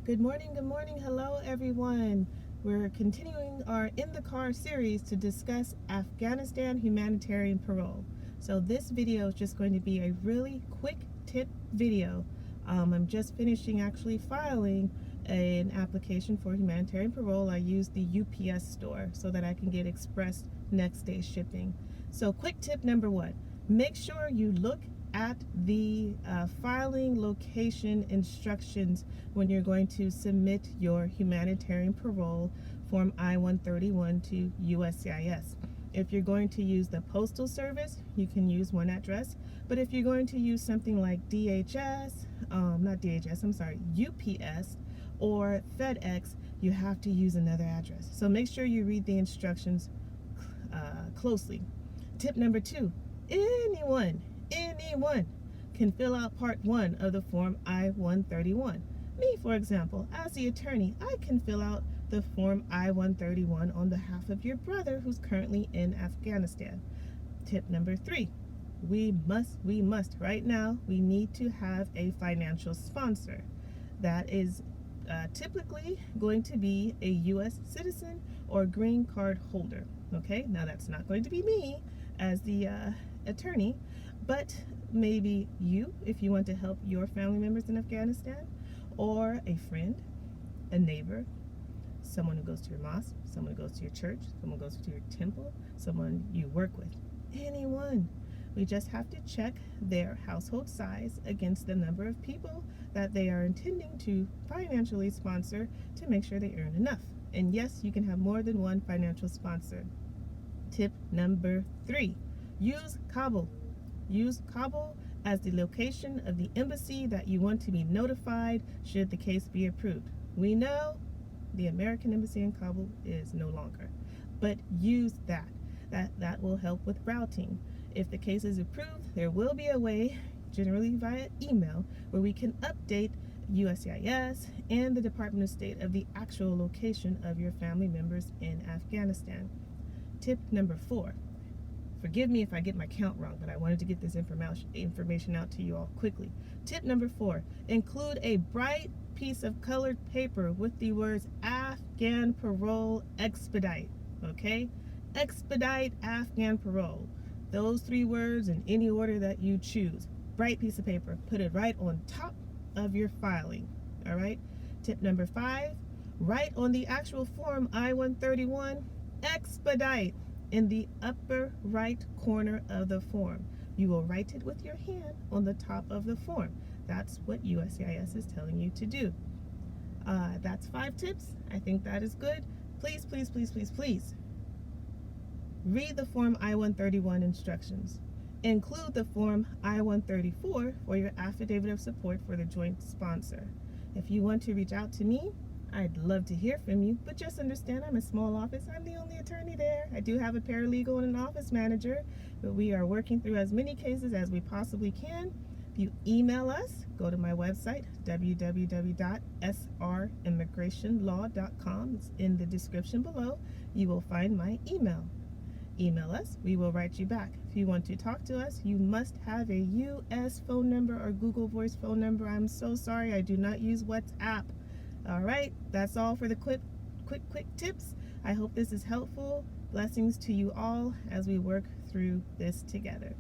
Good morning, hello everyone. We're continuing our In the Car series to discuss Afghanistan humanitarian parole. So this video is just going to be a really quick tip video. I'm just finishing actually filing an application for humanitarian parole. I use the UPS store so that I can get express next day shipping. So quick tip number one, make sure you look at the filing location instructions when you're going to submit your humanitarian parole form I-131 to USCIS. If you're going to use the postal service, you can use one address, but if you're going to use something like UPS or FedEx, you have to use another address. So make sure you read the instructions closely. Tip number two, anyone can fill out part 1 of the form I-131. Me, for example, as the attorney, I can fill out the form I-131 on behalf of your brother who's currently in Afghanistan. Tip number 3, we must, right now, we need to have a financial sponsor. That is typically going to be a U.S. citizen or green card holder. Okay, now that's not going to be me as the attorney, but maybe you, if you want to help your family members in Afghanistan, or a friend, a neighbor, someone who goes to your mosque, someone who goes to your church, someone who goes to your temple, someone you work with, anyone. We just have to check their household size against the number of people that they are intending to financially sponsor to make sure they earn enough. And yes, you can have more than one financial sponsor. Tip number 3, use Kabul. Use Kabul as the location of the embassy that you want to be notified should the case be approved. We know the American embassy in Kabul is no longer, but use that. That will help with routing. If the case is approved, there will be a way, generally via email, where we can update USCIS and the Department of State of the actual location of your family members in Afghanistan. Tip number 4. Forgive me if I get my count wrong, but I wanted to get this information out to you all quickly. Tip number 4, include a bright piece of colored paper with the words Afghan Parole Expedite, okay? Expedite Afghan Parole. Those 3 words in any order that you choose. Bright piece of paper. Put it right on top of your filing, all right? Tip number 5, write on the actual form I-131, Expedite, in the upper right corner of the form. You will write it with your hand on the top of the form. That's what USCIS is telling you to do. That's 5 tips. I think that is good. Please, please, please, please, please read the form I-131 instructions. Include the form I-134 for your affidavit of support for the joint sponsor. If you want to reach out to me, I'd love to hear from you, but just understand I'm a small office. I'm the only attorney there. I do have a paralegal and an office manager, but we are working through as many cases as we possibly can. If you email us, go to my website, www.srimmigrationlaw.com. It's in the description below. You will find my email. Email us, we will write you back. If you want to talk to us, you must have a US phone number or Google Voice phone number. I'm so sorry, I do not use WhatsApp. All right, that's all for the quick tips. I hope this is helpful. Blessings to you all as we work through this together.